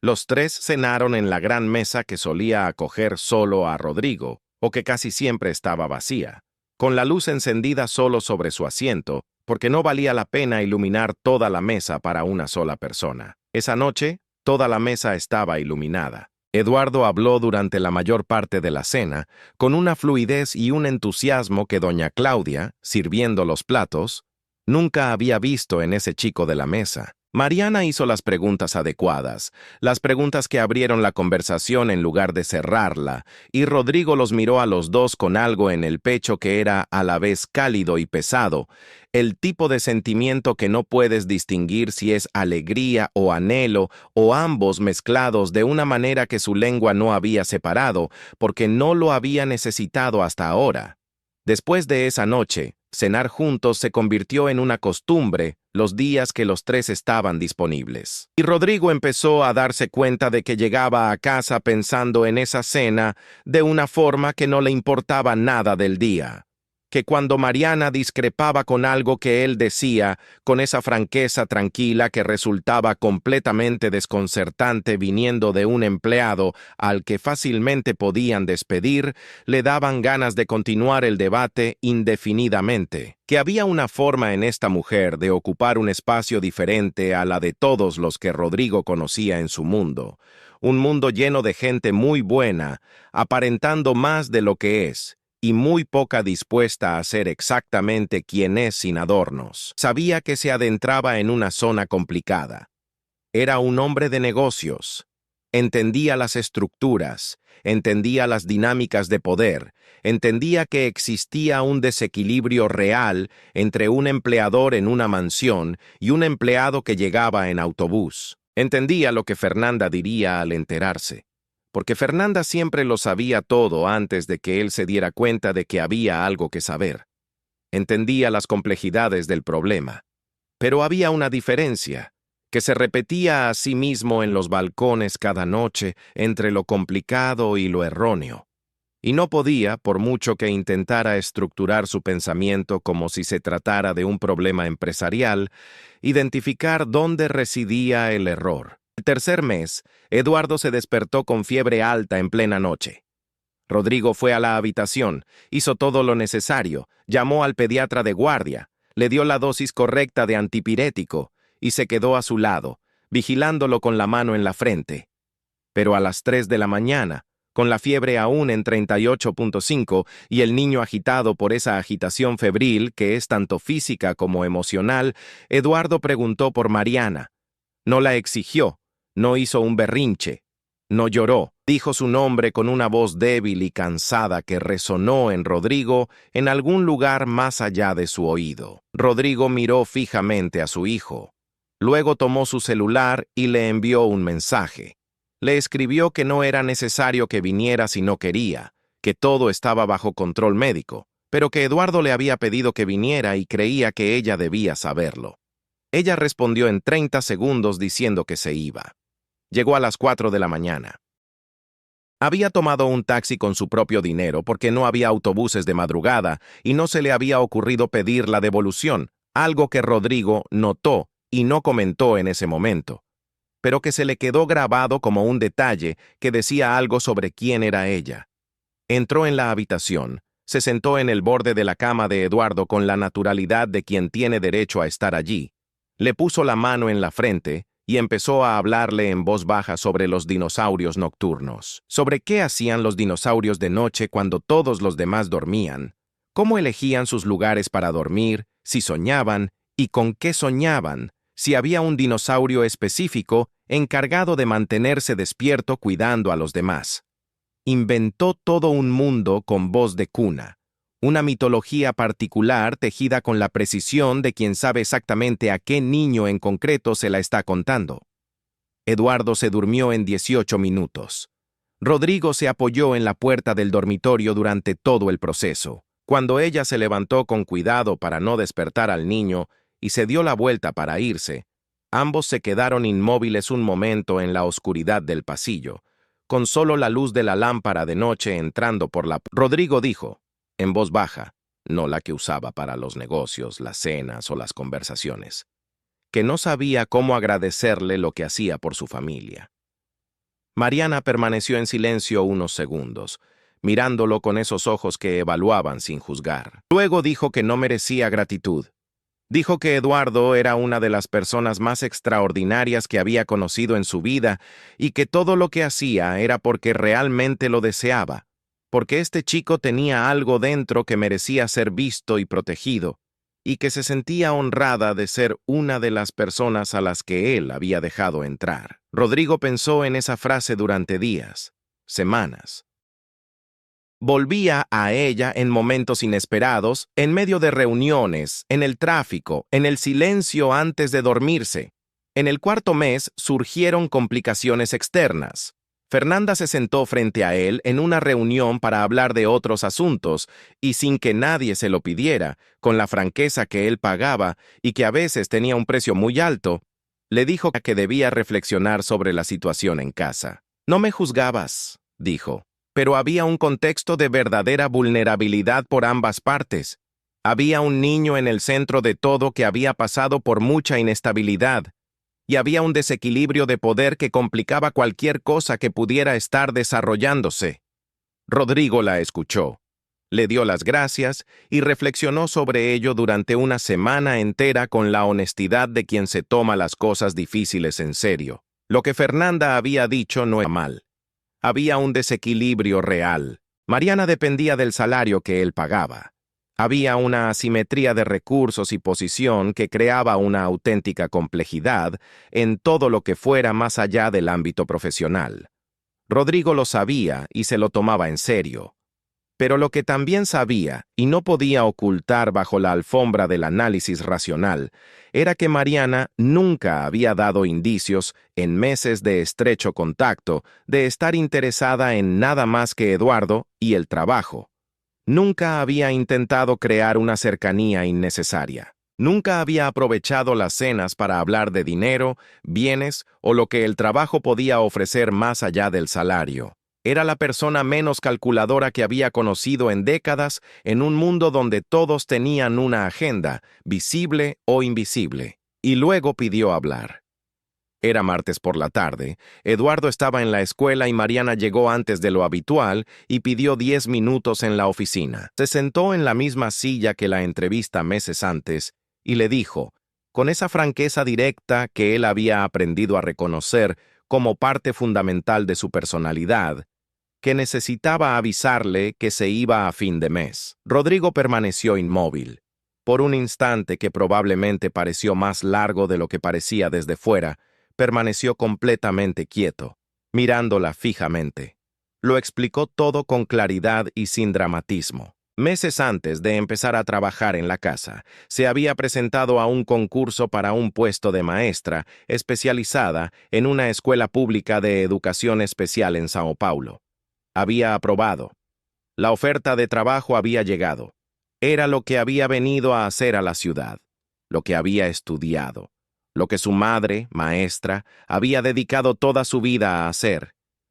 Los tres cenaron en la gran mesa que solía acoger solo a Rodrigo, o que casi siempre estaba vacía, con la luz encendida solo sobre su asiento, porque no valía la pena iluminar toda la mesa para una sola persona. Esa noche, toda la mesa estaba iluminada. Eduardo habló durante la mayor parte de la cena, con una fluidez y un entusiasmo que doña Claudia, sirviendo los platos, nunca había visto en ese chico de la mesa. Mariana hizo las preguntas adecuadas, las preguntas que abrieron la conversación en lugar de cerrarla, y Rodrigo los miró a los dos con algo en el pecho que era a la vez cálido y pesado, el tipo de sentimiento que no puedes distinguir si es alegría o anhelo o ambos mezclados de una manera que su lengua no había separado, porque no lo había necesitado hasta ahora. Después de esa noche, cenar juntos se convirtió en una costumbre los días que los tres estaban disponibles. Y Rodrigo empezó a darse cuenta de que llegaba a casa pensando en esa cena de una forma que no le importaba nada del día. Que cuando Mariana discrepaba con algo que él decía, con esa franqueza tranquila que resultaba completamente desconcertante viniendo de un empleado al que fácilmente podían despedir, le daban ganas de continuar el debate indefinidamente. Que había una forma en esta mujer de ocupar un espacio diferente a la de todos los que Rodrigo conocía en su mundo. Un mundo lleno de gente muy buena, aparentando más de lo que es, y muy poca dispuesta a ser exactamente quien es sin adornos. Sabía que se adentraba en una zona complicada. Era un hombre de negocios. Entendía las estructuras, entendía las dinámicas de poder, entendía que existía un desequilibrio real entre un empleador en una mansión y un empleado que llegaba en autobús. Entendía lo que Fernanda diría al enterarse, porque Fernanda siempre lo sabía todo antes de que él se diera cuenta de que había algo que saber. Entendía las complejidades del problema. Pero había una diferencia, que se repetía a sí mismo en los balcones cada noche entre lo complicado y lo erróneo. Y no podía, por mucho que intentara estructurar su pensamiento como si se tratara de un problema empresarial, identificar dónde residía el error. El tercer mes, Eduardo se despertó con fiebre alta en plena noche. Rodrigo fue a la habitación, hizo todo lo necesario, llamó al pediatra de guardia, le dio la dosis correcta de antipirético y se quedó a su lado, vigilándolo con la mano en la frente. Pero a las 3 de la mañana, con la fiebre aún en 38.5 y el niño agitado por esa agitación febril que es tanto física como emocional, Eduardo preguntó por Mariana. No la exigió, no hizo un berrinche, no lloró. Dijo su nombre con una voz débil y cansada que resonó en Rodrigo en algún lugar más allá de su oído. Rodrigo miró fijamente a su hijo. Luego tomó su celular y le envió un mensaje. Le escribió que no era necesario que viniera si no quería, que todo estaba bajo control médico, pero que Eduardo le había pedido que viniera y creía que ella debía saberlo. Ella respondió en 30 segundos diciendo que se iba. Llegó a las 4 de la mañana. Había tomado un taxi con su propio dinero porque no había autobuses de madrugada y no se le había ocurrido pedir la devolución, algo que Rodrigo notó y no comentó en ese momento, pero que se le quedó grabado como un detalle que decía algo sobre quién era ella. Entró en la habitación, se sentó en el borde de la cama de Eduardo con la naturalidad de quien tiene derecho a estar allí. Le puso la mano en la frente y empezó a hablarle en voz baja sobre los dinosaurios nocturnos, sobre qué hacían los dinosaurios de noche cuando todos los demás dormían, cómo elegían sus lugares para dormir, si soñaban y con qué soñaban, si había un dinosaurio específico encargado de mantenerse despierto cuidando a los demás. Inventó todo un mundo con voz de cuna, una mitología particular tejida con la precisión de quien sabe exactamente a qué niño en concreto se la está contando. Eduardo se durmió en 18 minutos. Rodrigo se apoyó en la puerta del dormitorio durante todo el proceso. Cuando ella se levantó con cuidado para no despertar al niño y se dio la vuelta para irse, ambos se quedaron inmóviles un momento en la oscuridad del pasillo, con solo la luz de la lámpara de noche entrando por la... Rodrigo dijo, en voz baja, no la que usaba para los negocios, las cenas o las conversaciones. que no sabía cómo agradecerle lo que hacía por su familia. Mariana permaneció en silencio unos segundos, mirándolo con esos ojos que evaluaban sin juzgar. Luego dijo que no merecía gratitud. Dijo que Eduardo era una de las personas más extraordinarias que había conocido en su vida y que todo lo que hacía era porque realmente lo deseaba, porque este chico tenía algo dentro que merecía ser visto y protegido, y que se sentía honrada de ser una de las personas a las que él había dejado entrar. Rodrigo pensó en esa frase durante días, semanas. Volvía a ella en momentos inesperados, en medio de reuniones, en el tráfico, en el silencio antes de dormirse. En el cuarto mes surgieron complicaciones externas. Fernanda se sentó frente a él en una reunión para hablar de otros asuntos, y sin que nadie se lo pidiera, con la franqueza que él pagaba y que a veces tenía un precio muy alto, le dijo que debía reflexionar sobre la situación en casa. «No me juzgabas», dijo, «pero había un contexto de verdadera vulnerabilidad por ambas partes. Había un niño en el centro de todo que había pasado por mucha inestabilidad, y había un desequilibrio de poder que complicaba cualquier cosa que pudiera estar desarrollándose». Rodrigo la escuchó, le dio las gracias y reflexionó sobre ello durante una semana entera con la honestidad de quien se toma las cosas difíciles en serio. Lo que Fernanda había dicho no era mal. Había un desequilibrio real. Mariana dependía del salario que él pagaba. Había una asimetría de recursos y posición que creaba una auténtica complejidad en todo lo que fuera más allá del ámbito profesional. Rodrigo lo sabía y se lo tomaba en serio. Pero lo que también sabía, y no podía ocultar bajo la alfombra del análisis racional, era que Mariana nunca había dado indicios, en meses de estrecho contacto, de estar interesada en nada más que Eduardo y el trabajo. Nunca había intentado crear una cercanía innecesaria. Nunca había aprovechado las cenas para hablar de dinero, bienes o lo que el trabajo podía ofrecer más allá del salario. Era la persona menos calculadora que había conocido en décadas en un mundo donde todos tenían una agenda, visible o invisible. Y luego pidió hablar. Era martes por la tarde, Eduardo estaba en la escuela y Mariana llegó antes de lo habitual y pidió 10 minutos en la oficina. Se sentó en la misma silla que la entrevista meses antes y le dijo, con esa franqueza directa que él había aprendido a reconocer como parte fundamental de su personalidad, que necesitaba avisarle que se iba a fin de mes. Rodrigo permaneció inmóvil. Por un instante que probablemente pareció más largo de lo que parecía desde fuera, permaneció completamente quieto, mirándola fijamente. Lo explicó todo con claridad y sin dramatismo. Meses antes de empezar a trabajar en la casa, se había presentado a un concurso para un puesto de maestra especializada en una escuela pública de educación especial en Sao Paulo. Había aprobado. La oferta de trabajo había llegado. Era lo que había venido a hacer a la ciudad, lo que había estudiado, lo que su madre, maestra, había dedicado toda su vida a hacer,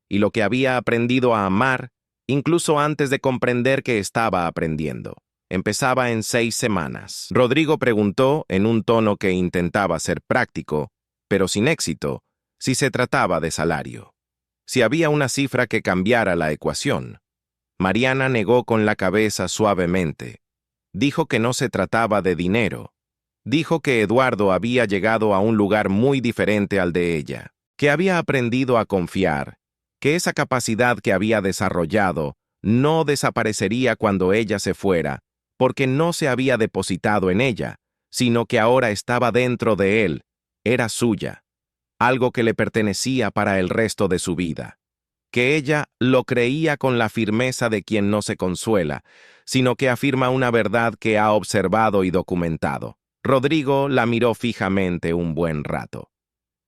y lo que había aprendido a amar, incluso antes de comprender que estaba aprendiendo. Empezaba en 6 semanas. Rodrigo preguntó, en un tono que intentaba ser práctico, pero sin éxito, si se trataba de salario. Si había una cifra que cambiara la ecuación. Mariana negó con la cabeza suavemente. Dijo que no se trataba de dinero. Dijo que Eduardo había llegado a un lugar muy diferente al de ella, que había aprendido a confiar, que esa capacidad que había desarrollado no desaparecería cuando ella se fuera, porque no se había depositado en ella, sino que ahora estaba dentro de él, era suya, algo que le pertenecía para el resto de su vida. Que ella lo creía con la firmeza de quien no se consuela, sino que afirma una verdad que ha observado y documentado. Rodrigo la miró fijamente un buen rato.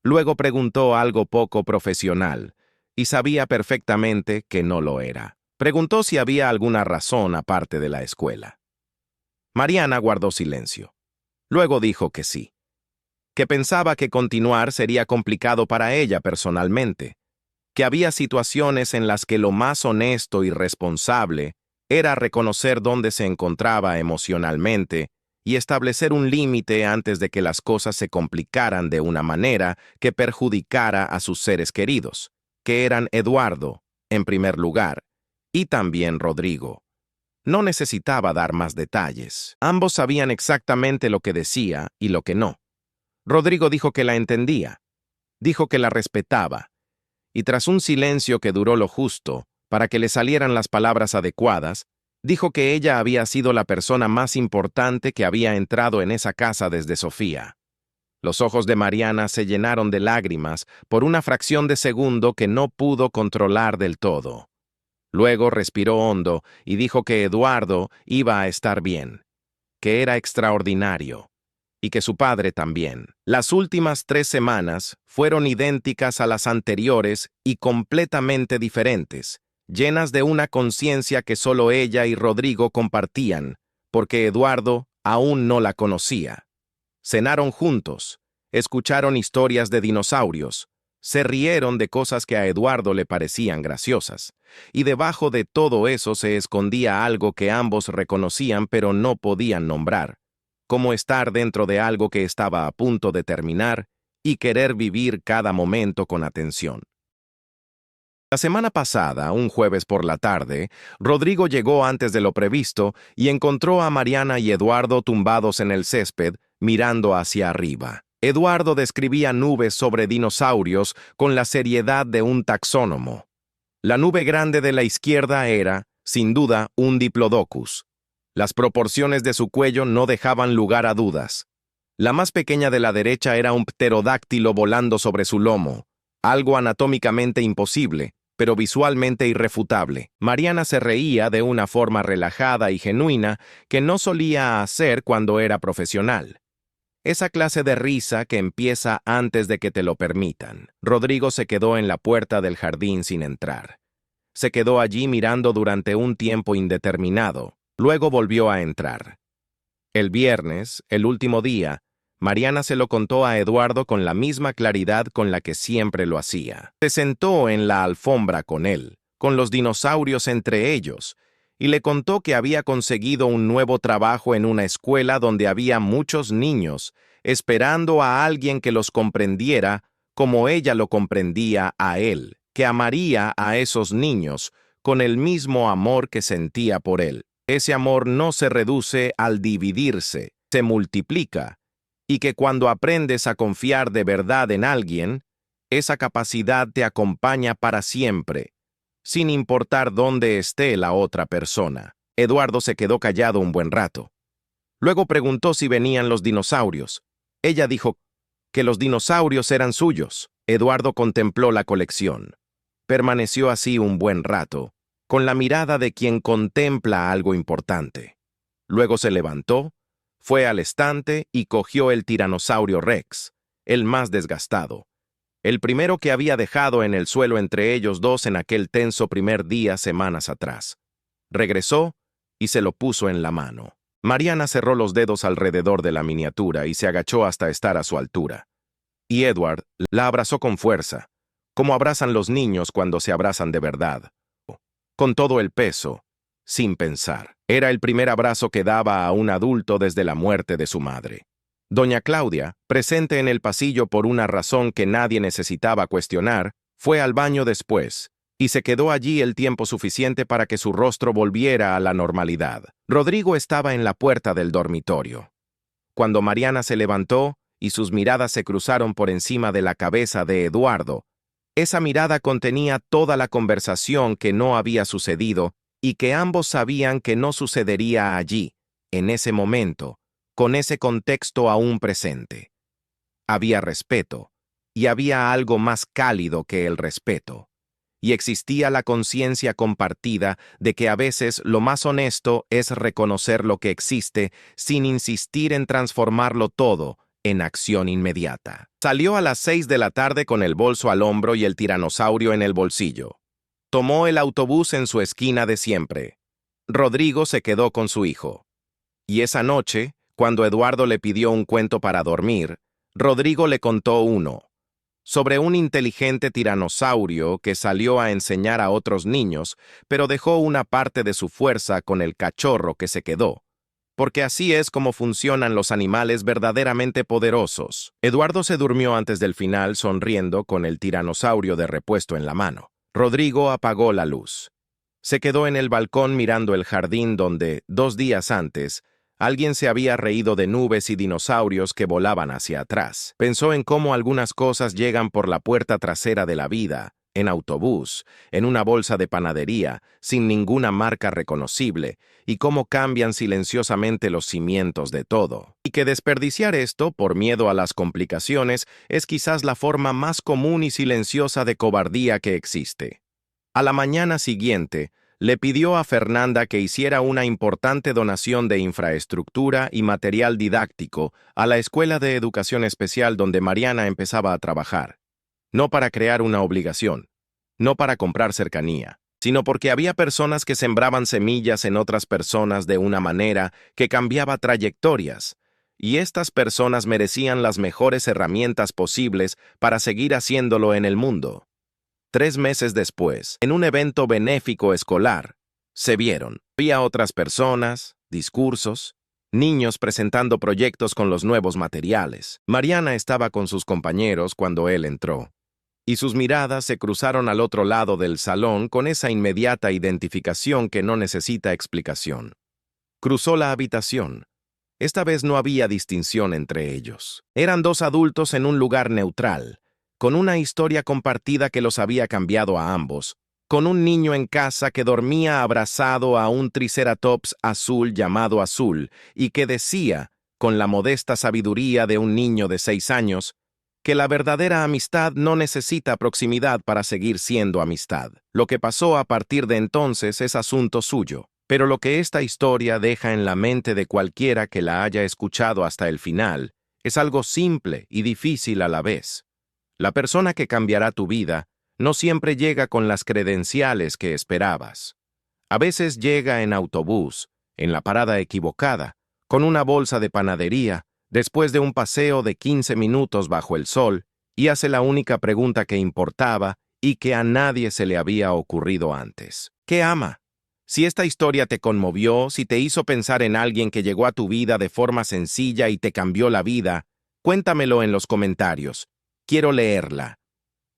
Luego preguntó algo poco profesional, y sabía perfectamente que no lo era. Preguntó si había alguna razón aparte de la escuela. Mariana guardó silencio. Luego dijo que sí. Que pensaba que continuar sería complicado para ella personalmente, que había situaciones en las que lo más honesto y responsable era reconocer dónde se encontraba emocionalmente y establecer un límite antes de que las cosas se complicaran de una manera que perjudicara a sus seres queridos, que eran Eduardo, en primer lugar, y también Rodrigo. No necesitaba dar más detalles. Ambos sabían exactamente lo que decía y lo que no. Rodrigo dijo que la entendía, dijo que la respetaba, y tras un silencio que duró lo justo, para que le salieran las palabras adecuadas, dijo que ella había sido la persona más importante que había entrado en esa casa desde Sofía. Los ojos de Mariana se llenaron de lágrimas por una fracción de segundo que no pudo controlar del todo. Luego respiró hondo y dijo que Eduardo iba a estar bien, que era extraordinario, y que su padre también. Las últimas 3 semanas fueron idénticas a las anteriores y completamente diferentes, llenas de una conciencia que solo ella y Rodrigo compartían, porque Eduardo aún no la conocía. Cenaron juntos, escucharon historias de dinosaurios, se rieron de cosas que a Eduardo le parecían graciosas, y debajo de todo eso se escondía algo que ambos reconocían pero no podían nombrar, como estar dentro de algo que estaba a punto de terminar y querer vivir cada momento con atención. La semana pasada, un jueves por la tarde, Rodrigo llegó antes de lo previsto y encontró a Mariana y Eduardo tumbados en el césped, mirando hacia arriba. Eduardo describía nubes sobre dinosaurios con la seriedad de un taxónomo. La nube grande de la izquierda era, sin duda, un Diplodocus. Las proporciones de su cuello no dejaban lugar a dudas. La más pequeña de la derecha era un pterodáctilo volando sobre su lomo, algo anatómicamente imposible, pero visualmente irrefutable. Mariana se reía de una forma relajada y genuina que no solía hacer cuando era profesional. Esa clase de risa que empieza antes de que te lo permitan. Rodrigo se quedó en la puerta del jardín sin entrar. Se quedó allí mirando durante un tiempo indeterminado. Luego volvió a entrar. El viernes, el último día, Mariana se lo contó a Eduardo con la misma claridad con la que siempre lo hacía. Se sentó en la alfombra con él, con los dinosaurios entre ellos, y le contó que había conseguido un nuevo trabajo en una escuela donde había muchos niños, esperando a alguien que los comprendiera como ella lo comprendía a él, que amaría a esos niños con el mismo amor que sentía por él. Ese amor no se reduce al dividirse, se multiplica, y que cuando aprendes a confiar de verdad en alguien, esa capacidad te acompaña para siempre, sin importar dónde esté la otra persona. Eduardo se quedó callado un buen rato. Luego preguntó si venían los dinosaurios. Ella dijo que los dinosaurios eran suyos. Eduardo contempló la colección. Permaneció así un buen rato, con la mirada de quien contempla algo importante. Luego se levantó, fue al estante y cogió el Tiranosaurio Rex, el más desgastado, el primero que había dejado en el suelo entre ellos dos en aquel tenso primer día semanas atrás. Regresó y se lo puso en la mano. Mariana cerró los dedos alrededor de la miniatura y se agachó hasta estar a su altura. Y Edward la abrazó con fuerza, como abrazan los niños cuando se abrazan de verdad, con todo el peso, sin pensar. Era el primer abrazo que daba a un adulto desde la muerte de su madre. Doña Claudia, presente en el pasillo por una razón que nadie necesitaba cuestionar, fue al baño después, y se quedó allí el tiempo suficiente para que su rostro volviera a la normalidad. Rodrigo estaba en la puerta del dormitorio. Cuando Mariana se levantó y sus miradas se cruzaron por encima de la cabeza de Eduardo, esa mirada contenía toda la conversación que no había sucedido y que ambos sabían que no sucedería allí, en ese momento, con ese contexto aún presente. Había respeto, y había algo más cálido que el respeto. Y existía la conciencia compartida de que a veces lo más honesto es reconocer lo que existe sin insistir en transformarlo todo en acción inmediata. Salió a las 6 de la tarde con el bolso al hombro y el tiranosaurio en el bolsillo. Tomó el autobús en su esquina de siempre. Rodrigo se quedó con su hijo. Y esa noche, cuando Eduardo le pidió un cuento para dormir, Rodrigo le contó uno, sobre un inteligente tiranosaurio que salió a enseñar a otros niños, pero dejó una parte de su fuerza con el cachorro que se quedó, porque así es como funcionan los animales verdaderamente poderosos. Eduardo se durmió antes del final sonriendo con el tiranosaurio de repuesto en la mano. Rodrigo apagó la luz. Se quedó en el balcón mirando el jardín donde, 2 días antes, alguien se había reído de nubes y dinosaurios que volaban hacia atrás. Pensó en cómo algunas cosas llegan por la puerta trasera de la vida, en autobús, en una bolsa de panadería, sin ninguna marca reconocible, y cómo cambian silenciosamente los cimientos de todo. Y que desperdiciar esto, por miedo a las complicaciones, es quizás la forma más común y silenciosa de cobardía que existe. A la mañana siguiente, le pidió a Fernanda que hiciera una importante donación de infraestructura y material didáctico a la Escuela de Educación Especial donde Mariana empezaba a trabajar. No para crear una obligación, no para comprar cercanía, sino porque había personas que sembraban semillas en otras personas de una manera que cambiaba trayectorias, y estas personas merecían las mejores herramientas posibles para seguir haciéndolo en el mundo. 3 meses después, en un evento benéfico escolar, se vieron. Había otras personas, discursos, niños presentando proyectos con los nuevos materiales. Mariana estaba con sus compañeros cuando él entró, y sus miradas se cruzaron al otro lado del salón con esa inmediata identificación que no necesita explicación. Cruzó la habitación. Esta vez no había distinción entre ellos. Eran 2 adultos en un lugar neutral, con una historia compartida que los había cambiado a ambos, con un niño en casa que dormía abrazado a un triceratops azul llamado Azul y que decía, con la modesta sabiduría de un niño de 6 años, que la verdadera amistad no necesita proximidad para seguir siendo amistad. Lo que pasó a partir de entonces es asunto suyo, pero lo que esta historia deja en la mente de cualquiera que la haya escuchado hasta el final es algo simple y difícil a la vez. La persona que cambiará tu vida no siempre llega con las credenciales que esperabas. A veces llega en autobús, en la parada equivocada, con una bolsa de panadería, después de un paseo de 15 minutos bajo el sol, y hace la única pregunta que importaba y que a nadie se le había ocurrido antes. ¿Qué ama? Si esta historia te conmovió, si te hizo pensar en alguien que llegó a tu vida de forma sencilla y te cambió la vida, cuéntamelo en los comentarios. Quiero leerla.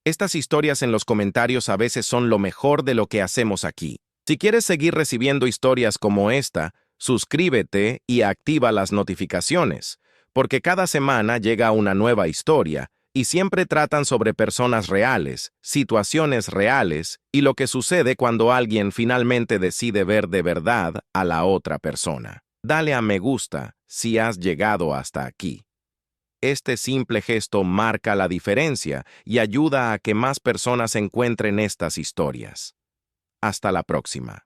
Estas historias en los comentarios a veces son lo mejor de lo que hacemos aquí. Si quieres seguir recibiendo historias como esta, suscríbete y activa las notificaciones, porque cada semana llega una nueva historia y siempre tratan sobre personas reales, situaciones reales y lo que sucede cuando alguien finalmente decide ver de verdad a la otra persona. Dale a me gusta si has llegado hasta aquí. Este simple gesto marca la diferencia y ayuda a que más personas encuentren estas historias. Hasta la próxima.